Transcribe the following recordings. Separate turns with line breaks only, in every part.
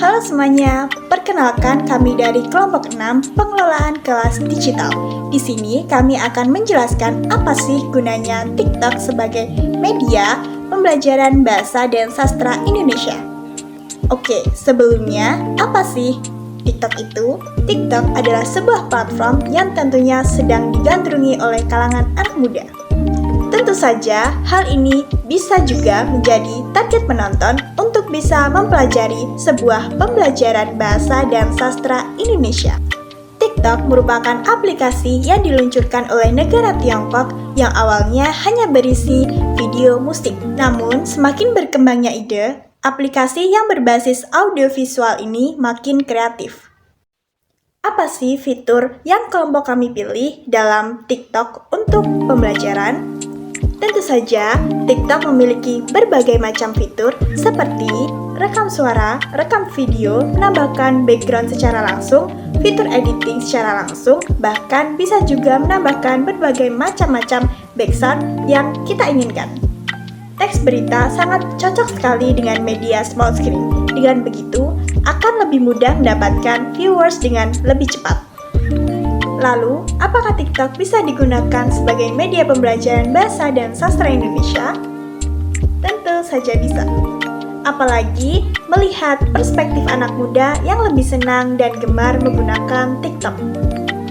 Halo semuanya, perkenalkan kami dari kelompok 6 pengelolaan kelas digital. Di sini kami akan menjelaskan apa sih gunanya TikTok sebagai media pembelajaran bahasa dan sastra Indonesia. Oke, sebelumnya apa sih TikTok itu? TikTok adalah sebuah platform yang tentunya sedang digandrungi oleh kalangan anak muda. Tentu saja, hal ini bisa juga menjadi target penonton untuk bisa mempelajari sebuah pembelajaran bahasa dan sastra Indonesia. TikTok merupakan aplikasi yang diluncurkan oleh negara Tiongkok yang awalnya hanya berisi video musik. Namun, semakin berkembangnya ide, aplikasi yang berbasis audiovisual ini makin kreatif. Apa sih fitur yang kelompok kami pilih dalam TikTok untuk pembelajaran? Tentu saja, TikTok memiliki berbagai macam fitur seperti rekam suara, rekam video, menambahkan background secara langsung, fitur editing secara langsung, bahkan bisa juga menambahkan berbagai macam-macam backsound yang kita inginkan. Teks berita sangat cocok sekali dengan media small screen. Dengan begitu, akan lebih mudah mendapatkan viewers dengan lebih cepat. Lalu, apakah TikTok bisa digunakan sebagai media pembelajaran bahasa dan sastra Indonesia? Tentu saja bisa. Apalagi melihat perspektif anak muda yang lebih senang dan gemar menggunakan TikTok.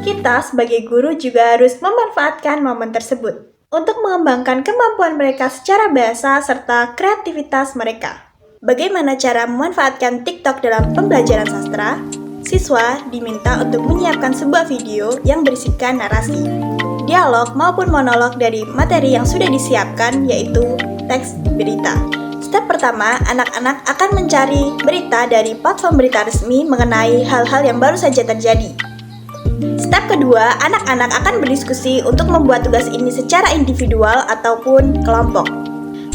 Kita sebagai guru juga harus memanfaatkan momen tersebut untuk mengembangkan kemampuan mereka secara bahasa serta kreativitas mereka. Bagaimana cara memanfaatkan TikTok dalam pembelajaran sastra? Siswa diminta untuk menyiapkan sebuah video yang berisikan narasi, dialog maupun monolog dari materi yang sudah disiapkan, yaitu teks berita. Step pertama, anak-anak akan mencari berita dari platform berita resmi mengenai hal-hal yang baru saja terjadi. Step kedua, anak-anak akan berdiskusi untuk membuat tugas ini secara individual ataupun kelompok.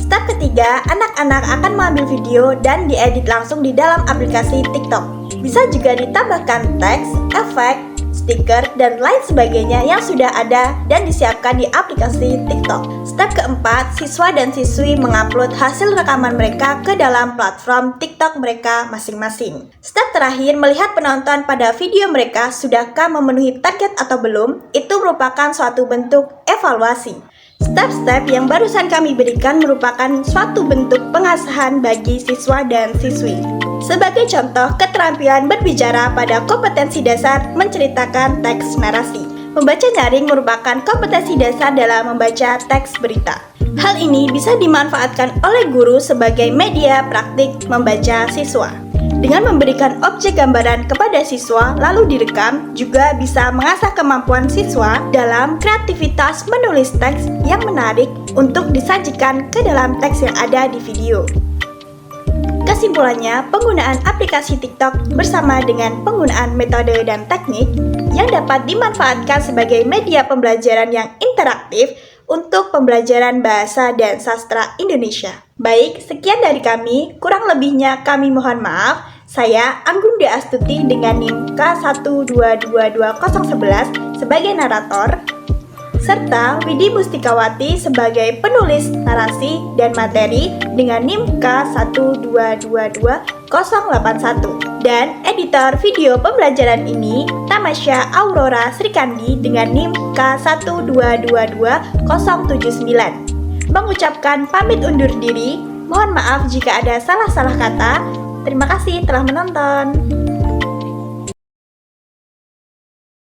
Step ketiga, anak-anak akan mengambil video dan diedit langsung di dalam aplikasi TikTok. Bisa juga ditambahkan teks, efek, stiker, dan lain sebagainya yang sudah ada dan disiapkan di aplikasi TikTok. Step keempat, siswa dan siswi mengupload hasil rekaman mereka ke dalam platform TikTok mereka masing-masing. Step terakhir, melihat penonton pada video mereka sudahkah memenuhi target atau belum, itu merupakan suatu bentuk evaluasi. Step-step yang barusan kami berikan merupakan suatu bentuk pengasahan bagi siswa dan siswi. Sebagai contoh, keterampilan berbicara pada kompetensi dasar menceritakan teks narasi. Membaca nyaring merupakan kompetensi dasar dalam membaca teks berita. Hal ini bisa dimanfaatkan oleh guru sebagai media praktik membaca siswa. Dengan memberikan objek gambaran kepada siswa lalu direkam, juga bisa mengasah kemampuan siswa dalam kreativitas menulis teks yang menarik untuk disajikan ke dalam teks yang ada di video. Kesimpulannya, penggunaan aplikasi TikTok bersama dengan penggunaan metode dan teknik yang dapat dimanfaatkan sebagai media pembelajaran yang interaktif untuk pembelajaran bahasa dan sastra Indonesia. Baik, sekian dari kami, kurang lebihnya kami mohon maaf. Saya Anggunda Astuti dengan NIM K1222011 sebagai narator, serta Widi Mustikawati sebagai penulis narasi dan materi dengan NIM K1222081, dan editor video pembelajaran ini Tamasya Aurora Srikandi dengan NIM K1222079. Mengucapkan pamit undur diri, mohon maaf jika ada salah-salah kata. Terima kasih telah menonton.